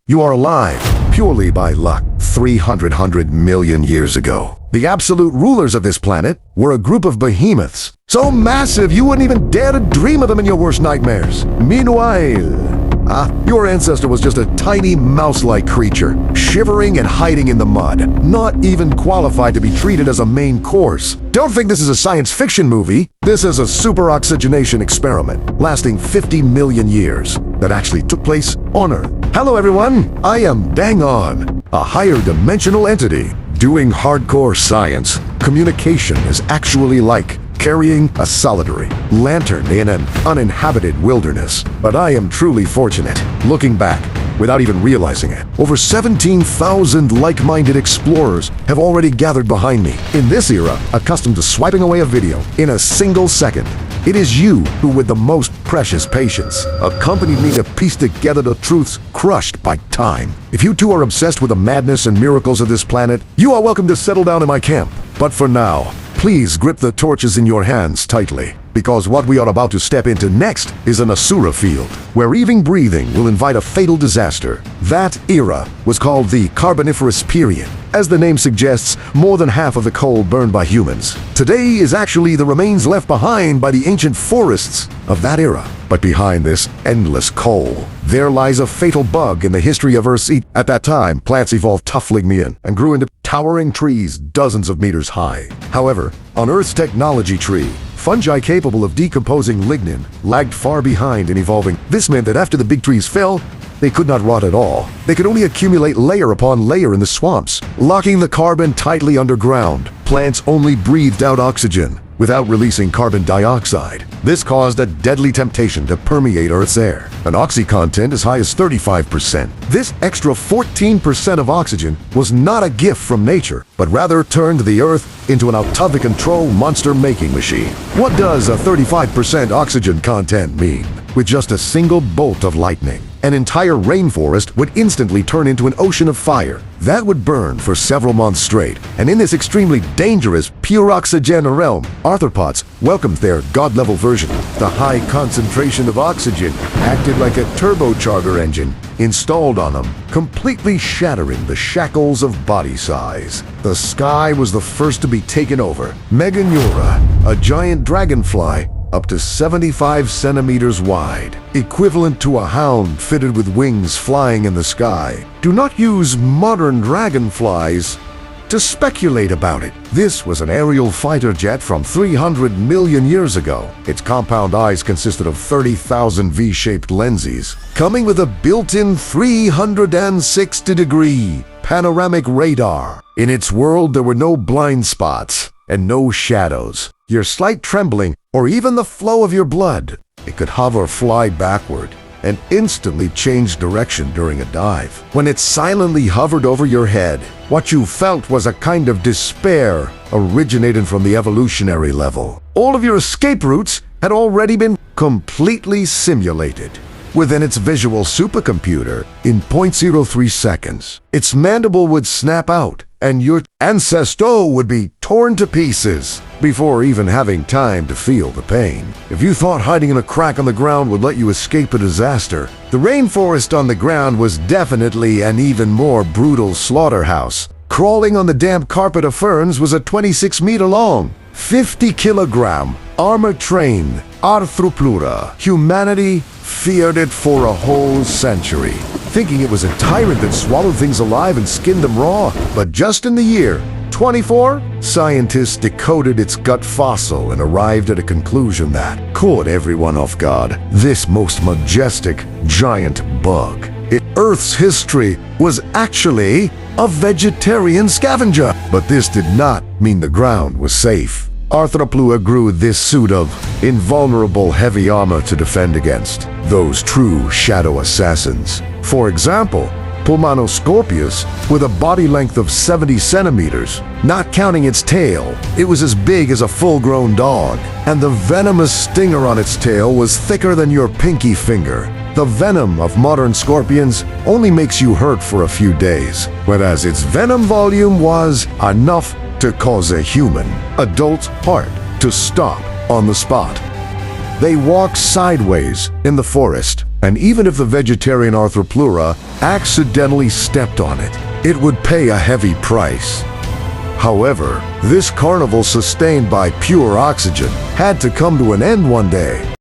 You are alive, purely by luck, 300 million years ago. The absolute rulers of this planet were a group of behemoths, so massive you wouldn't even dare to dream of them in your worst nightmares. Meanwhile, your ancestor was just a tiny mouse-like creature, shivering and hiding in the mud, not even qualified to be treated as a main course. Don't think this is a science fiction movie. This is a superoxygenation experiment lasting 50 million years that actually took place on Earth. Hello everyone, I am Dangon, a higher dimensional entity. Doing hardcore science, communication is actually like carrying a solitary lantern in an uninhabited wilderness. But I am truly fortunate, looking back, without even realizing it. Over 17,000 like-minded explorers have already gathered behind me. In this era, accustomed to swiping away a video in a single second, it is you who, with the most precious patience, accompanied me to piece together the truths crushed by time. If you too are obsessed with the madness and miracles of this planet, you are welcome to settle down in my camp. But for now, please grip the torches in your hands tightly, because what we are about to step into next is an Asura field, where even breathing will invite a fatal disaster. That era was called the Carboniferous period. As the name suggests, more than half of the coal burned by humans. Today is actually the remains left behind by the ancient forests of that era. But behind this endless coal, there lies a fatal bug in the history of Earth's At that time, plants evolved tough lignin and grew into towering trees dozens of meters high. However, on Earth's technology tree, fungi capable of decomposing lignin lagged far behind in evolving. This meant that after the big trees fell, they could not rot at all. They could only accumulate layer upon layer in the swamps, locking the carbon tightly underground. Plants only breathed out oxygen without releasing carbon dioxide. This caused a deadly temptation to permeate Earth's air, an oxy content as high as 35%. This extra 14% of oxygen was not a gift from nature, but rather turned the Earth into an out-of-control monster-making machine. What does a 35% oxygen content mean? With just a single bolt of lightning, an entire rainforest would instantly turn into an ocean of fire that would burn for several months straight. And in this extremely dangerous, pure oxygen realm, arthropods welcomed their god-level version. The high concentration of oxygen acted like a turbocharger engine installed on them, completely shattering the shackles of body size. The sky was the first to be taken over. Meganeura, a giant dragonfly, up to 75 centimeters wide, equivalent to a hound fitted with wings flying in the sky. Do not use modern dragonflies to speculate about it. This was an aerial fighter jet from 300 million years ago. Its compound eyes consisted of 30,000 V-shaped lenses, coming with a built-in 360-degree panoramic radar. In its world, there were no blind spots and no shadows. Your slight trembling, or even the flow of your blood, it could hover or fly backward and instantly change direction during a dive. When it silently hovered over your head, what you felt was a kind of despair originating from the evolutionary level. All of your escape routes had already been completely simulated within its visual supercomputer in 0.03 seconds. Its mandible would snap out and your ancestor would be torn to pieces before even having time to feel the pain. If you thought hiding in a crack on the ground would let you escape a disaster, the rainforest on the ground was definitely an even more brutal slaughterhouse. Crawling on the damp carpet of ferns was a 26-meter-long, 50-kilogram, armor-trained Arthroplura. Humanity feared it for a whole century, thinking it was a tyrant that swallowed things alive and skinned them raw. But just in the year 24, scientists decoded its gut fossil and arrived at a conclusion that caught everyone off guard. This most majestic giant bug in Earth's history was actually a vegetarian scavenger. But this did not mean the ground was safe. Arthroplura grew this suit of invulnerable heavy armor to defend against those true shadow assassins. For example, Pulmonoscorpius, with a body length of 70 centimeters, not counting its tail, it was as big as a full-grown dog, and the venomous stinger on its tail was thicker than your pinky finger. The venom of modern scorpions only makes you hurt for a few days, whereas its venom volume was enough to cause a human adult heart to stop on the spot. They walked sideways in the forest And even if the vegetarian Arthropleura accidentally stepped on it, it would pay a heavy price. However, this carnival sustained by pure oxygen had to come to an end one day.